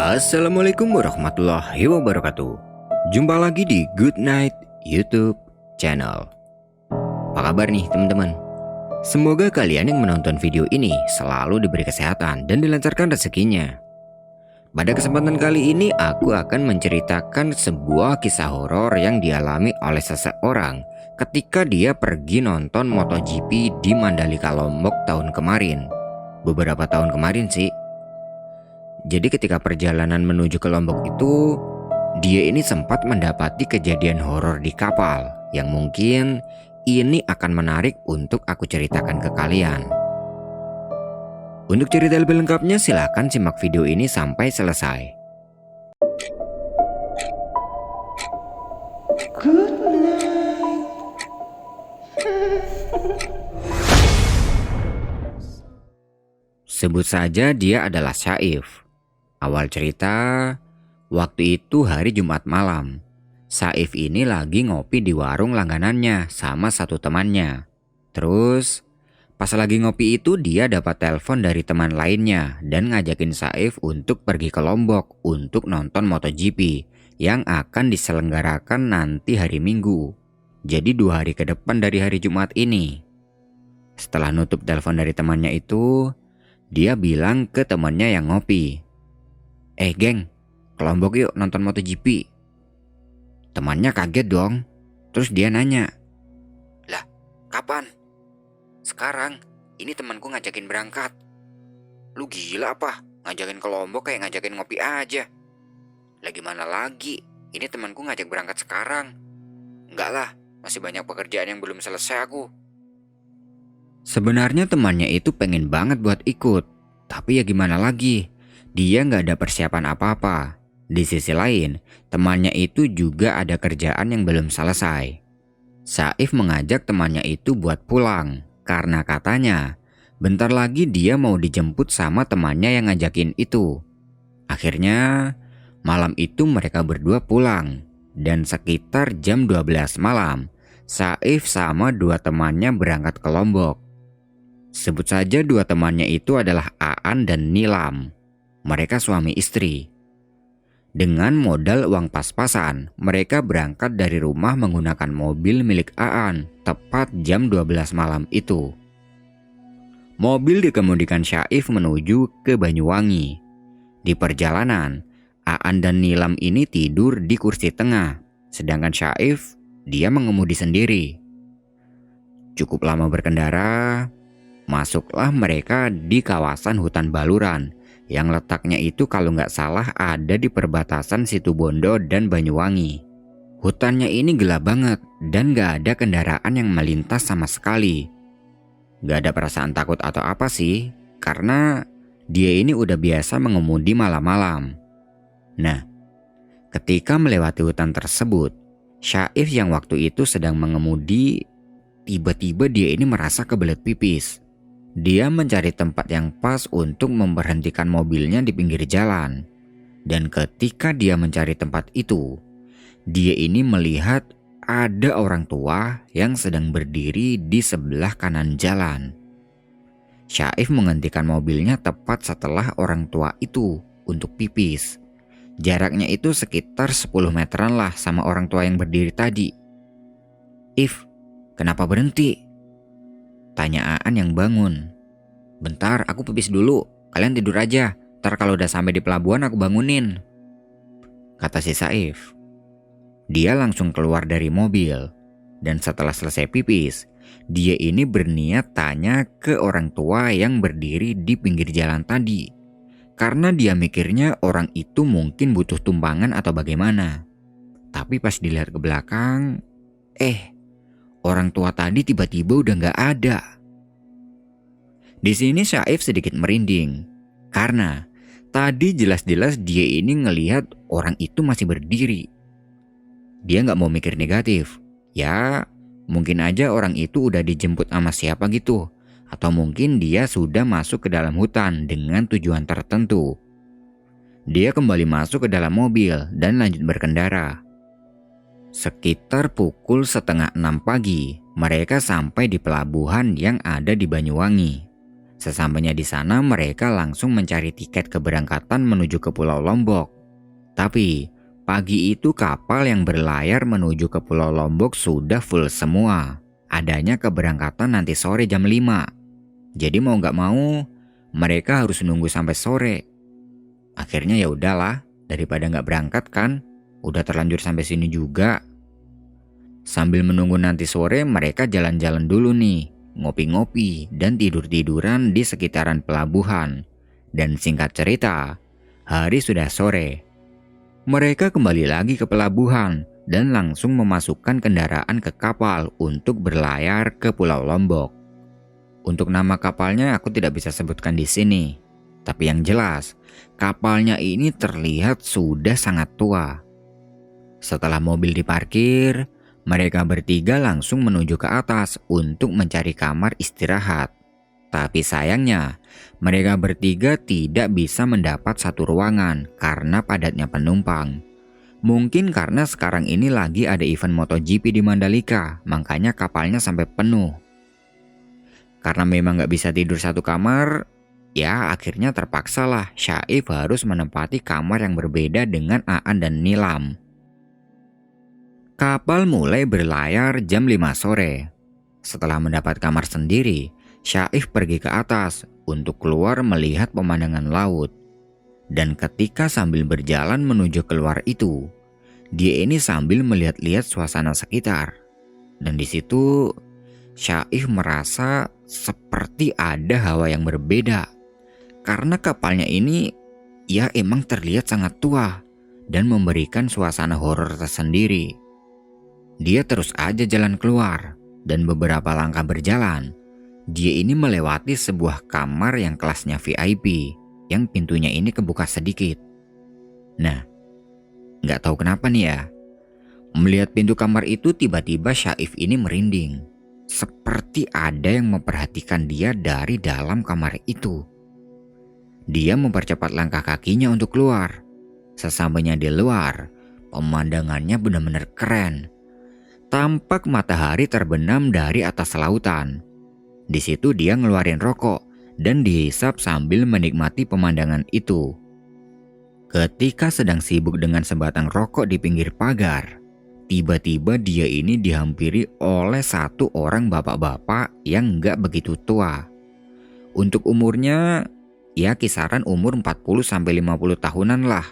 Assalamualaikum warahmatullahi wabarakatuh. Jumpa lagi di Good Night YouTube channel. Apa kabar nih teman-teman? Semoga kalian yang menonton video ini selalu diberi kesehatan dan dilancarkan rezekinya. Pada kesempatan kali ini aku akan menceritakan sebuah kisah horor yang dialami oleh seseorang ketika dia pergi nonton MotoGP di Mandalika Lombok tahun kemarin. Beberapa tahun kemarin sih. Jadi ketika perjalanan menuju ke Lombok itu, dia ini sempat mendapati kejadian horor di kapal yang mungkin ini akan menarik untuk aku ceritakan ke kalian. Untuk cerita lebih lengkapnya silahkan simak video ini sampai selesai. Good night. Sebut saja dia adalah Saif. Awal cerita, waktu itu hari Jumat malam. Saif ini lagi ngopi di warung langganannya sama satu temannya. Terus, pas lagi ngopi itu dia dapat telepon dari teman lainnya dan ngajakin Saif untuk pergi ke Lombok untuk nonton MotoGP yang akan diselenggarakan nanti hari Minggu. Jadi 2 hari ke depan dari hari Jumat ini. Setelah nutup telepon dari temannya itu, dia bilang ke temannya yang ngopi, Geng, ke Lombok yuk nonton MotoGP. Temannya kaget dong. Terus dia nanya, Lah, kapan? Sekarang, ini temanku ngajakin berangkat. Lu gila apa? Ngajakin ke Lombok kayak ngajakin ngopi aja. Lah gimana lagi? Ini temanku ngajak berangkat sekarang. Enggak lah, masih banyak pekerjaan yang belum selesai aku. Sebenarnya temannya itu pengen banget buat ikut. Tapi ya gimana lagi? Dia nggak ada persiapan apa-apa. Di sisi lain, temannya itu juga ada kerjaan yang belum selesai. Saif mengajak temannya itu buat pulang karena katanya bentar lagi dia mau dijemput sama temannya yang ngajakin itu. Akhirnya malam itu mereka berdua pulang dan sekitar jam 12 malam Saif sama 2 temannya berangkat ke Lombok. Sebut saja 2 temannya itu adalah Aan dan Nilam. Mereka suami istri. Dengan modal uang pas-pasan, mereka berangkat dari rumah menggunakan mobil milik Aan tepat jam 12 malam itu. Mobil dikemudikan Saif menuju ke Banyuwangi. Di perjalanan, Aan dan Nilam ini tidur di kursi tengah, sedangkan Saif dia mengemudi sendiri. Cukup lama berkendara, masuklah mereka di kawasan hutan Baluran yang letaknya itu kalau nggak salah ada di perbatasan Situbondo dan Banyuwangi. Hutannya ini gelap banget dan nggak ada kendaraan yang melintas sama sekali. Nggak ada perasaan takut atau apa sih, karena dia ini udah biasa mengemudi malam-malam. Nah, ketika melewati hutan tersebut, Saif yang waktu itu sedang mengemudi, tiba-tiba dia ini merasa kebelet pipis. Dia mencari tempat yang pas untuk memberhentikan mobilnya di pinggir jalan. Dan ketika dia mencari tempat itu, dia ini melihat ada orang tua yang sedang berdiri di sebelah kanan jalan. Saif menghentikan mobilnya tepat setelah orang tua itu untuk pipis. Jaraknya itu sekitar 10 meteran lah sama orang tua yang berdiri tadi. If, kenapa berhenti? Tanya Aan yang bangun. Bentar, aku pipis dulu. Kalian tidur aja. Ntar kalau udah sampai di pelabuhan aku bangunin, kata si Saif. Dia langsung keluar dari mobil. Dan setelah selesai pipis, dia ini berniat tanya ke orang tua yang berdiri di pinggir jalan tadi. Karena dia mikirnya orang itu mungkin butuh tumpangan atau bagaimana. Tapi pas dilihat ke belakang, orang tua tadi tiba-tiba udah gak ada. Di sini Saif sedikit merinding karena tadi jelas-jelas dia ini ngelihat orang itu masih berdiri. Dia gak mau mikir negatif. Ya, mungkin aja orang itu udah dijemput sama siapa gitu. Atau mungkin dia sudah masuk ke dalam hutan dengan tujuan tertentu. Dia kembali masuk ke dalam mobil dan lanjut berkendara. Sekitar pukul 5:30 pagi, mereka sampai di pelabuhan yang ada di Banyuwangi. Sesampainya di sana, mereka langsung mencari tiket keberangkatan menuju ke Pulau Lombok. Tapi pagi itu kapal yang berlayar menuju ke Pulau Lombok sudah full semua. Adanya keberangkatan nanti sore jam 5. Jadi mau nggak mau, mereka harus nunggu sampai sore. Akhirnya ya udahlah, daripada nggak berangkat kan, udah terlanjur sampai sini juga. Sambil menunggu nanti sore, mereka jalan-jalan dulu nih, ngopi-ngopi dan tidur-tiduran di sekitaran pelabuhan. Dan singkat cerita, hari sudah sore. Mereka kembali lagi ke pelabuhan dan langsung memasukkan kendaraan ke kapal untuk berlayar ke Pulau Lombok. Untuk nama kapalnya aku tidak bisa sebutkan di sini. Tapi yang jelas, kapalnya ini terlihat sudah sangat tua. Setelah mobil diparkir, mereka bertiga langsung menuju ke atas untuk mencari kamar istirahat. Tapi sayangnya, mereka bertiga tidak bisa mendapat satu ruangan karena padatnya penumpang. Mungkin karena sekarang ini lagi ada event MotoGP di Mandalika, makanya kapalnya sampai penuh. Karena memang gak bisa tidur satu kamar, ya akhirnya terpaksalah Syaif harus menempati kamar yang berbeda dengan Aan dan Nilam. Kapal mulai berlayar jam 5 sore. Setelah mendapat kamar sendiri, Syaif pergi ke atas untuk keluar melihat pemandangan laut. Dan ketika sambil berjalan menuju keluar itu, dia ini sambil melihat-lihat suasana sekitar. Dan di situ Syaif merasa seperti ada hawa yang berbeda. Karena kapalnya ini ya emang terlihat sangat tua dan memberikan suasana horor tersendiri. Dia terus aja jalan keluar, dan beberapa langkah berjalan, dia ini melewati sebuah kamar yang kelasnya VIP, yang pintunya ini kebuka sedikit. Nah, nggak tahu kenapa nih ya, melihat pintu kamar itu tiba-tiba Syaif ini merinding. Seperti ada yang memperhatikan dia dari dalam kamar itu. Dia mempercepat langkah kakinya untuk keluar. Sesampainya di luar, pemandangannya benar-benar keren. Tampak matahari terbenam dari atas lautan. Di situ dia ngeluarin rokok dan dihisap sambil menikmati pemandangan itu. Ketika sedang sibuk dengan sebatang rokok di pinggir pagar, tiba-tiba dia ini dihampiri oleh satu orang bapak-bapak yang nggak begitu tua. Untuk umurnya, ya kisaran umur 40-50 tahunan lah.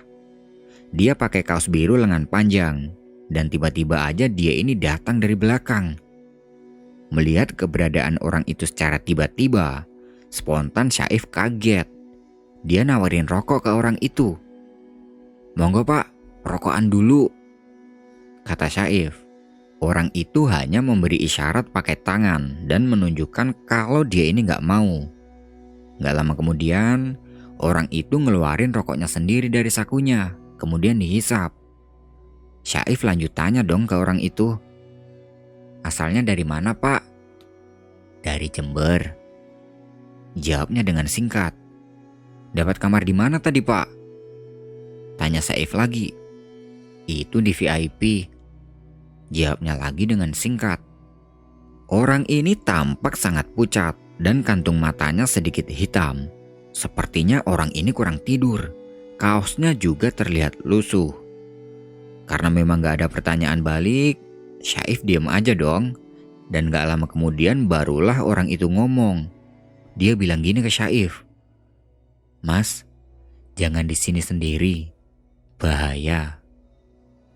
Dia pakai kaos biru lengan panjang. Dan tiba-tiba aja dia ini datang dari belakang. Melihat keberadaan orang itu secara tiba-tiba, spontan Syaif kaget. Dia nawarin rokok ke orang itu. "Monggo pak, rokokan dulu," kata Syaif. Orang itu hanya memberi isyarat pakai tangan dan menunjukkan kalau dia ini gak mau. Gak lama kemudian, orang itu ngeluarin rokoknya sendiri dari sakunya, kemudian dihisap. Syaif lanjut tanya dong ke orang itu. "Asalnya dari mana pak?" "Dari Jember," jawabnya dengan singkat. "Dapat kamar di mana tadi pak?" tanya Syaif lagi. "Itu di VIP," jawabnya lagi dengan singkat. Orang ini tampak sangat pucat dan kantung matanya sedikit hitam. Sepertinya orang ini kurang tidur. Kaosnya juga terlihat lusuh. Karena memang gak ada pertanyaan balik, Syaif diam aja dong. Dan gak lama kemudian barulah orang itu ngomong. Dia bilang gini ke Syaif, "Mas, jangan di sini sendiri, bahaya."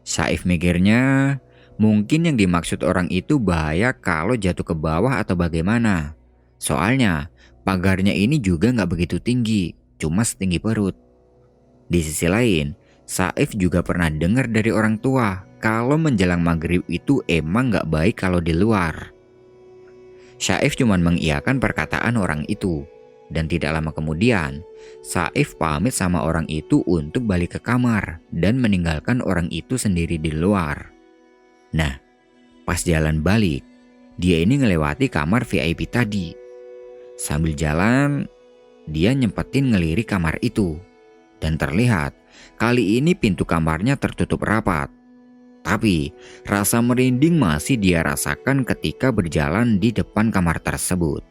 Syaif mikirnya, mungkin yang dimaksud orang itu bahaya kalau jatuh ke bawah atau bagaimana. Soalnya pagarnya ini juga gak begitu tinggi, cuma setinggi perut. Di sisi lain, Syaif juga pernah dengar dari orang tua kalau menjelang maghrib itu emang gak baik kalau di luar. Syaif cuma mengiyakan perkataan orang itu. Dan tidak lama kemudian, Syaif pamit sama orang itu untuk balik ke kamar dan meninggalkan orang itu sendiri di luar. Nah, pas jalan balik, dia ini ngelewati kamar VIP tadi. Sambil jalan, dia nyempetin ngelirik kamar itu. Dan terlihat kali ini pintu kamarnya tertutup rapat. Tapi rasa merinding masih dia rasakan ketika berjalan di depan kamar tersebut.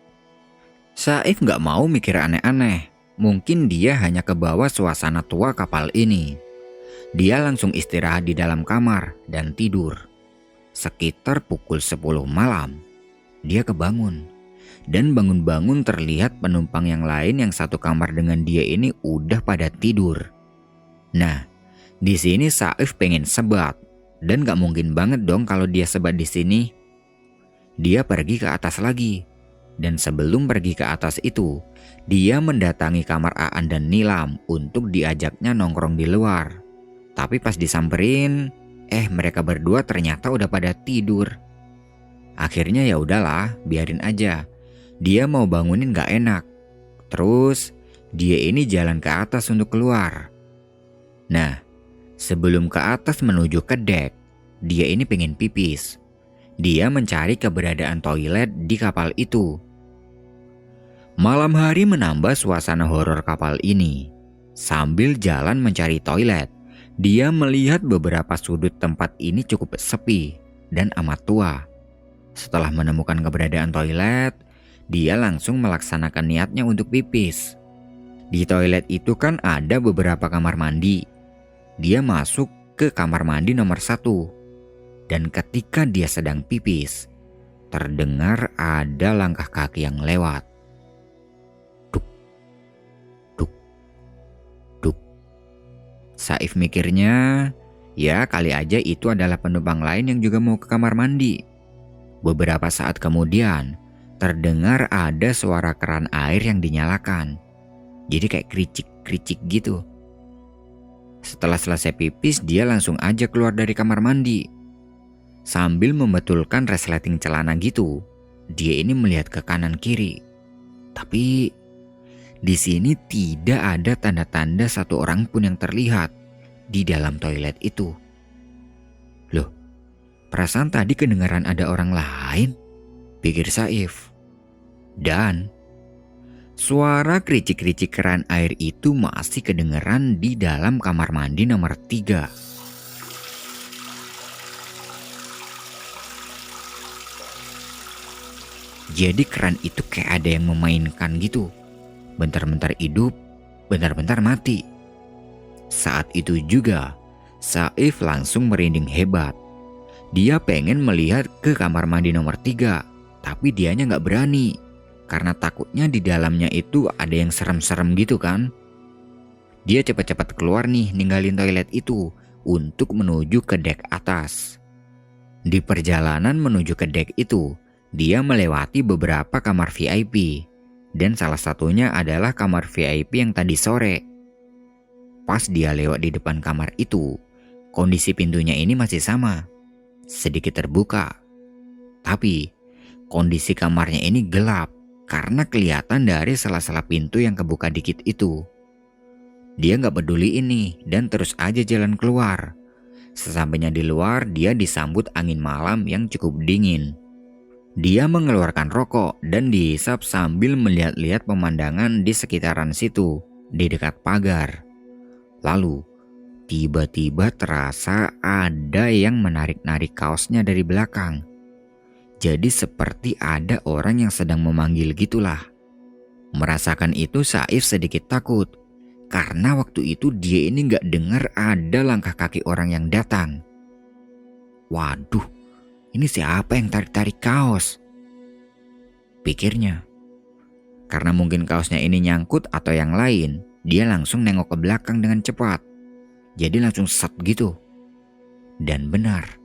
Saif nggak mau mikir aneh-aneh. Mungkin dia hanya kebawa suasana tua kapal ini. Dia langsung istirahat di dalam kamar dan tidur. Sekitar pukul 10 malam, dia kebangun. Dan bangun-bangun terlihat penumpang yang lain yang satu kamar dengan dia ini udah pada tidur. Nah, di sini Saif pengen sebat. Dan gak mungkin banget dong kalau dia sebat di sini. Dia pergi ke atas lagi. Dan sebelum pergi ke atas itu, dia mendatangi kamar Aan dan Nilam untuk diajaknya nongkrong di luar. Tapi pas disamperin, mereka berdua ternyata udah pada tidur. Akhirnya ya udahlah, biarin aja. Dia mau bangunin gak enak. Terus dia ini jalan ke atas untuk keluar. Nah, sebelum ke atas menuju ke dek, dia ini pengen pipis. Dia mencari keberadaan toilet di kapal itu. Malam hari menambah suasana horor kapal ini. Sambil jalan mencari toilet, dia melihat beberapa sudut tempat ini cukup sepi dan amat tua. Setelah menemukan keberadaan toilet, dia langsung melaksanakan niatnya untuk pipis. Di toilet itu kan ada beberapa kamar mandi. Dia masuk ke kamar mandi nomor 1. Dan ketika dia sedang pipis, terdengar ada langkah kaki yang lewat. Duk, duk, duk. Saif mikirnya, ya kali aja itu adalah penumpang lain yang juga mau ke kamar mandi. Beberapa saat kemudian, terdengar ada suara keran air yang dinyalakan. Jadi kayak kericik-kericik gitu. Setelah selesai pipis, dia langsung aja keluar dari kamar mandi. Sambil membetulkan resleting celana gitu, dia ini melihat ke kanan kiri. Tapi di sini tidak ada tanda-tanda satu orang pun yang terlihat di dalam toilet itu. Loh, perasaan tadi kedengaran ada orang lain, pikir Saif. Dan suara kericik-kericik keran air itu masih kedengeran di dalam kamar mandi nomor 3. Jadi keran itu kayak ada yang memainkan gitu. Bentar-bentar hidup, bentar-bentar mati. Saat itu juga, Saif langsung merinding hebat. Dia pengen melihat ke kamar mandi nomor 3, tapi dianya gak berani. Karena takutnya di dalamnya itu ada yang serem-serem gitu kan. Dia cepat-cepat keluar nih ninggalin toilet itu untuk menuju ke dek atas. Di perjalanan menuju ke dek itu, dia melewati beberapa kamar VIP. Dan salah satunya adalah kamar VIP yang tadi sore. Pas dia lewat di depan kamar itu, kondisi pintunya ini masih sama, sedikit terbuka. Tapi kondisi kamarnya ini gelap karena kelihatan dari sela-sela pintu yang kebuka dikit itu. Dia gak peduli ini dan terus aja jalan keluar. Sesampainya di luar, dia disambut angin malam yang cukup dingin. Dia mengeluarkan rokok dan dihisap sambil melihat-lihat pemandangan di sekitaran situ, di dekat pagar. Lalu, tiba-tiba terasa ada yang menarik-narik kaosnya dari belakang. Jadi seperti ada orang yang sedang memanggil gitulah. Merasakan itu Saif sedikit takut. Karena waktu itu dia ini gak dengar ada langkah kaki orang yang datang. Waduh, ini siapa yang tarik-tarik kaos? Pikirnya. Karena mungkin kaosnya ini nyangkut atau yang lain, dia langsung nengok ke belakang dengan cepat. Jadi langsung set gitu. Dan benar,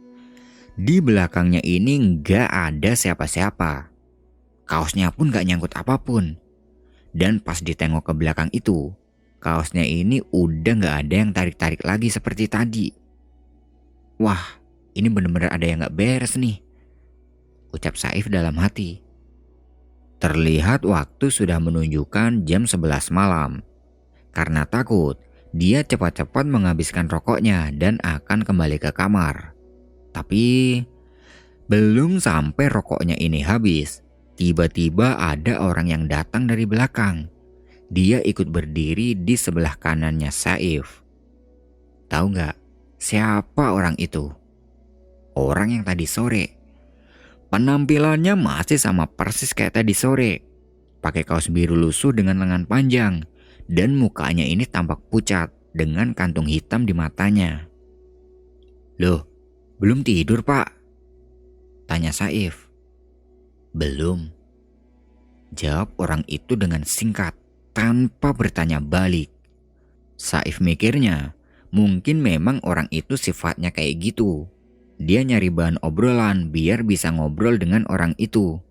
di belakangnya ini gak ada siapa-siapa. Kaosnya pun gak nyangkut apapun. Dan pas ditengok ke belakang itu, kaosnya ini udah gak ada yang tarik-tarik lagi seperti tadi. Wah, ini bener-bener ada yang gak beres nih, ucap Saif dalam hati. Terlihat waktu sudah menunjukkan jam 11 malam. Karena takut, dia cepat-cepat menghabiskan rokoknya dan akan kembali ke kamar. Tapi belum sampai rokoknya ini habis, tiba-tiba ada orang yang datang dari belakang. Dia ikut berdiri di sebelah kanannya Saif. Tahu gak siapa orang itu? Orang yang tadi sore. Penampilannya masih sama persis kayak tadi sore. pakai kaos biru lusuh dengan lengan panjang, dan mukanya ini tampak pucat dengan kantung hitam di matanya. "Loh, belum tidur pak?" tanya Saif. "Belum," jawab orang itu dengan singkat tanpa bertanya balik. Saif mikirnya, mungkin memang orang itu sifatnya kayak gitu. Dia nyari bahan obrolan biar bisa ngobrol dengan orang itu.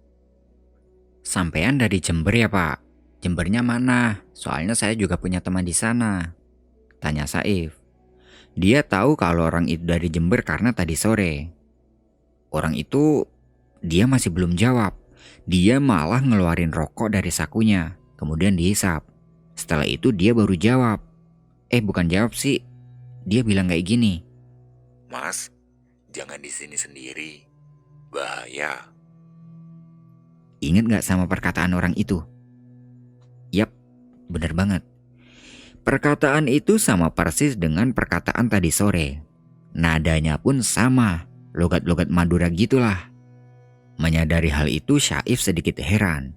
"Sampean dari Jember ya pak? Jembernya mana? Soalnya saya juga punya teman di sana," tanya Saif. Dia tahu kalau orang itu dari Jember karena tadi sore. Orang itu, dia masih belum jawab. Dia malah ngeluarin rokok dari sakunya, kemudian dihisap. Setelah itu dia baru jawab. Bukan jawab sih. Dia bilang kayak gini. "Mas, jangan di sini sendiri. Bahaya." Ingat gak sama perkataan orang itu? Yap, bener banget. Perkataan itu sama persis dengan perkataan tadi sore. Nadanya pun sama, logat-logat Madura gitulah. Menyadari hal itu, Saif sedikit heran.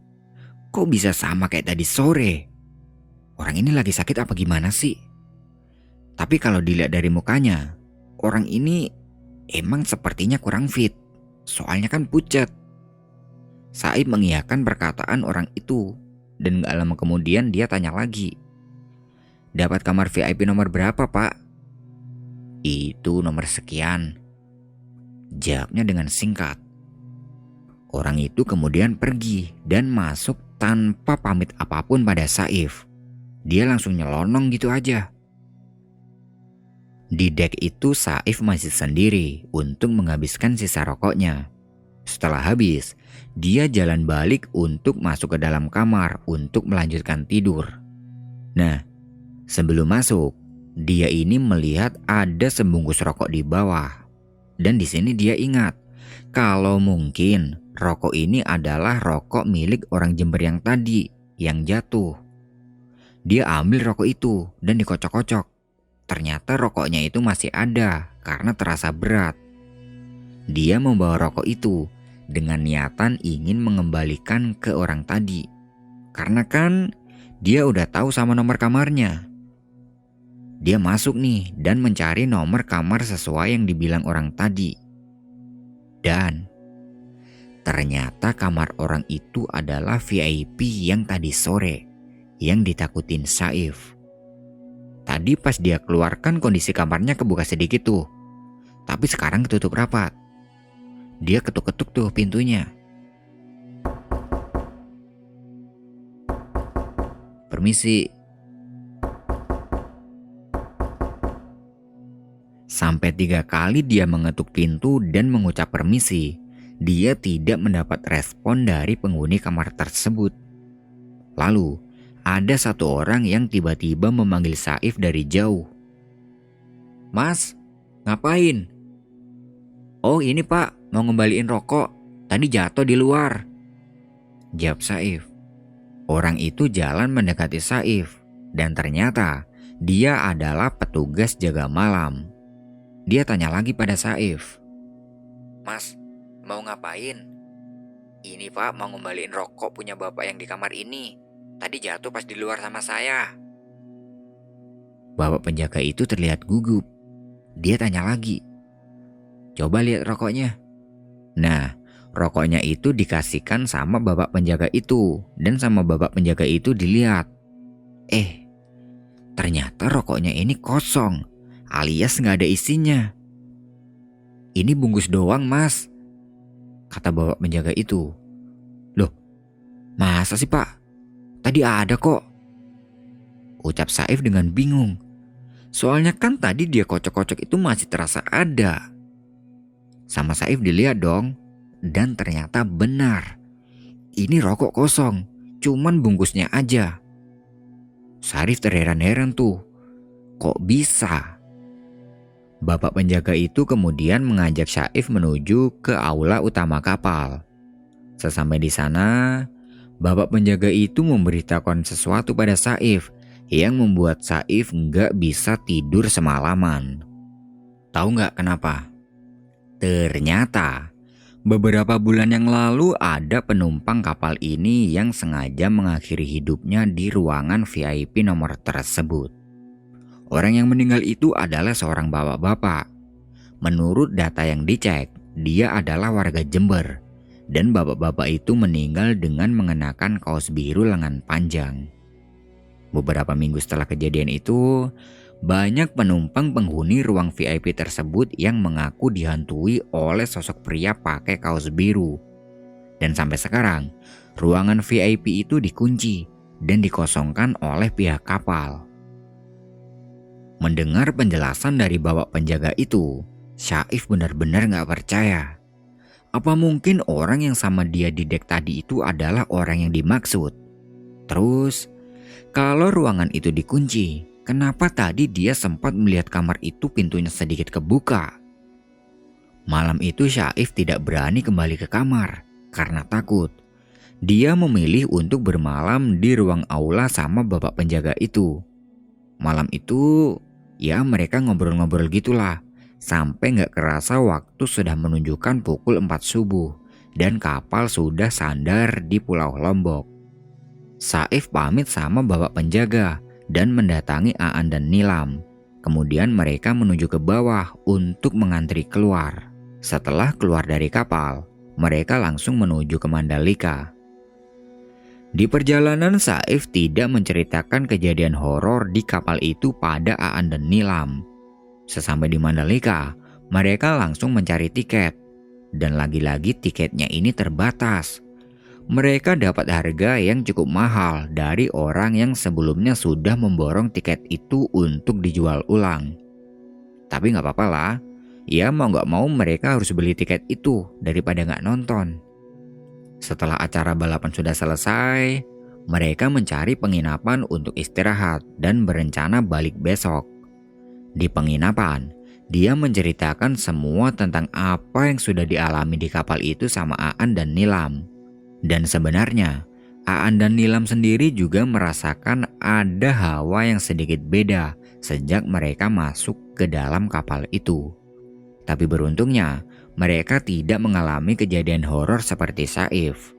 Kok bisa sama kayak tadi sore? Orang ini lagi sakit apa gimana sih? Tapi kalau dilihat dari mukanya, orang ini emang sepertinya kurang fit. Soalnya kan pucat. Saif mengiyakan perkataan orang itu, dan gak lama kemudian dia tanya lagi. "Dapat kamar VIP nomor berapa pak?" "Itu nomor sekian," jawabnya dengan singkat. Orang itu kemudian pergi dan masuk tanpa pamit apapun pada Saif. Dia langsung nyelonong gitu aja. Di dek itu Saif masih sendiri untuk menghabiskan sisa rokoknya. Setelah habis, dia jalan balik untuk masuk ke dalam kamar untuk melanjutkan tidur. Nah, sebelum masuk, dia ini melihat ada sebungkus rokok di bawah. Dan di sini dia ingat kalau mungkin rokok ini adalah rokok milik orang Jember yang tadi, yang jatuh. Dia ambil rokok itu dan dikocok-kocok. Ternyata rokoknya itu masih ada karena terasa berat. Dia membawa rokok itu dengan niatan ingin mengembalikan ke orang tadi. Karena kan dia udah tahu sama nomor kamarnya. Dia masuk nih dan mencari nomor kamar sesuai yang dibilang orang tadi. Dan ternyata kamar orang itu adalah VIP yang tadi sore, yang ditakutin Saif. Tadi pas dia keluarkan kondisi kamarnya kebuka sedikit tuh. Tapi sekarang ketutup rapat. Dia ketuk-ketuk tuh pintunya. "Permisi." Sampai 3 kali dia mengetuk pintu dan mengucap permisi. Dia tidak mendapat respon dari penghuni kamar tersebut. Lalu ada satu orang yang tiba-tiba memanggil Saif dari jauh. "Mas, ngapain?" "Oh ini pak, mau ngembaliin rokok. Tadi jatuh di luar," jawab Saif. Orang itu jalan mendekati Saif. Dan ternyata dia adalah petugas jaga malam. Dia tanya lagi pada Saif. "Mas, mau ngapain?" "Ini pak, mau ngembaliin rokok punya bapak yang di kamar ini. Tadi jatuh pas di luar sama saya." Bapak penjaga itu terlihat gugup. Dia tanya lagi. "Coba lihat rokoknya." Nah, rokoknya itu dikasihkan sama bapak penjaga itu. Dan sama bapak penjaga itu dilihat. Ternyata rokoknya ini kosong, alias gak ada isinya. "Ini bungkus doang mas," kata bapak penjaga itu. "Loh, masa sih pak? Tadi ada kok," ucap Saif dengan bingung. Soalnya kan tadi dia kocok-kocok itu masih terasa ada. Sama Saif dilihat dong. Dan ternyata benar. Ini rokok kosong, cuman bungkusnya aja. Saif terheran-heran tuh. Kok bisa? Bapak penjaga itu kemudian mengajak Saif menuju ke aula utama kapal. Sesampai di sana, bapak penjaga itu memberitahukan sesuatu pada Saif yang membuat Saif nggak bisa tidur semalaman. Tahu nggak kenapa? Ternyata Beberapa bulan yang lalu ada penumpang kapal ini yang sengaja mengakhiri hidupnya di ruangan VIP nomor tersebut. Orang yang meninggal itu adalah seorang bapak-bapak. Menurut data yang dicek, dia adalah warga Jember. Dan bapak-bapak itu meninggal dengan mengenakan kaos biru lengan panjang. Beberapa minggu setelah kejadian itu, banyak penumpang penghuni ruang VIP tersebut yang mengaku dihantui oleh sosok pria pakai kaos biru. Dan sampai sekarang, ruangan VIP itu dikunci dan dikosongkan oleh pihak kapal. Mendengar penjelasan dari bapak penjaga itu, Syaif benar-benar gak percaya. Apa mungkin orang yang sama dia di dek tadi itu adalah orang yang dimaksud? Terus, kalau ruangan itu dikunci, kenapa tadi dia sempat melihat kamar itu pintunya sedikit kebuka? Malam itu Syaif tidak berani kembali ke kamar karena takut. Dia memilih untuk bermalam di ruang aula sama bapak penjaga itu. Malam itu, ya mereka ngobrol-ngobrol gitulah. Sampai gak kerasa waktu sudah menunjukkan pukul 4 subuh dan kapal sudah sandar di Pulau Lombok. Syaif pamit sama bapak penjaga dan mendatangi Aan dan Nilam. Kemudian mereka menuju ke bawah untuk mengantri keluar. Setelah keluar dari kapal, mereka langsung menuju ke Mandalika. Di perjalanan Syaif tidak menceritakan kejadian horor di kapal itu pada Aan dan Nilam. Sesampai di Mandalika, mereka langsung mencari tiket. Dan lagi-lagi tiketnya ini terbatas. Mereka dapat harga yang cukup mahal dari orang yang sebelumnya sudah memborong tiket itu untuk dijual ulang. Tapi gak apa-apa lah, ya mau gak mau mereka harus beli tiket itu daripada gak nonton. Setelah acara balapan sudah selesai, mereka mencari penginapan untuk istirahat dan berencana balik besok. Di penginapan, dia menceritakan semua tentang apa yang sudah dialami di kapal itu sama Aan dan Nilam. Dan sebenarnya, Aan dan Nilam sendiri juga merasakan ada hawa yang sedikit beda sejak mereka masuk ke dalam kapal itu. Tapi beruntungnya, mereka tidak mengalami kejadian horor seperti Syaif.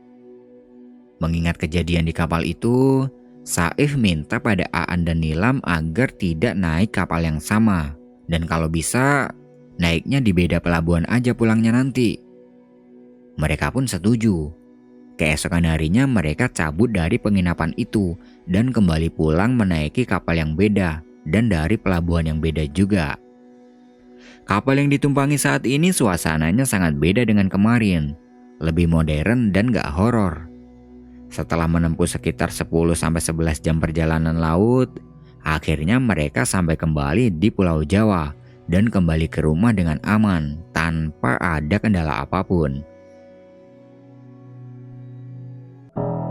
Mengingat kejadian di kapal itu, Syaif minta pada Aan dan Nilam agar tidak naik kapal yang sama. Dan kalau bisa, naiknya di beda pelabuhan aja pulangnya nanti. Mereka pun setuju. Keesokan harinya mereka cabut dari penginapan itu dan kembali pulang menaiki kapal yang beda dan dari pelabuhan yang beda juga. Kapal yang ditumpangi saat ini suasananya sangat beda dengan kemarin. Lebih modern dan gak horor. Setelah menempuh sekitar 10-11 jam perjalanan laut, akhirnya mereka sampai kembali di Pulau Jawa dan kembali ke rumah dengan aman tanpa ada kendala apapun.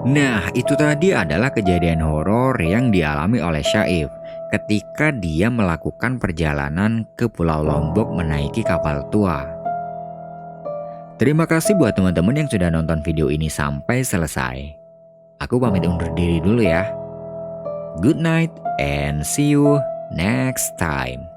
Nah, itu tadi adalah kejadian horor yang dialami oleh Syaif ketika dia melakukan perjalanan ke Pulau Lombok menaiki kapal tua. Terima kasih buat teman-teman yang sudah nonton video ini sampai selesai. Aku pamit undur diri dulu ya. Good night and see you next time.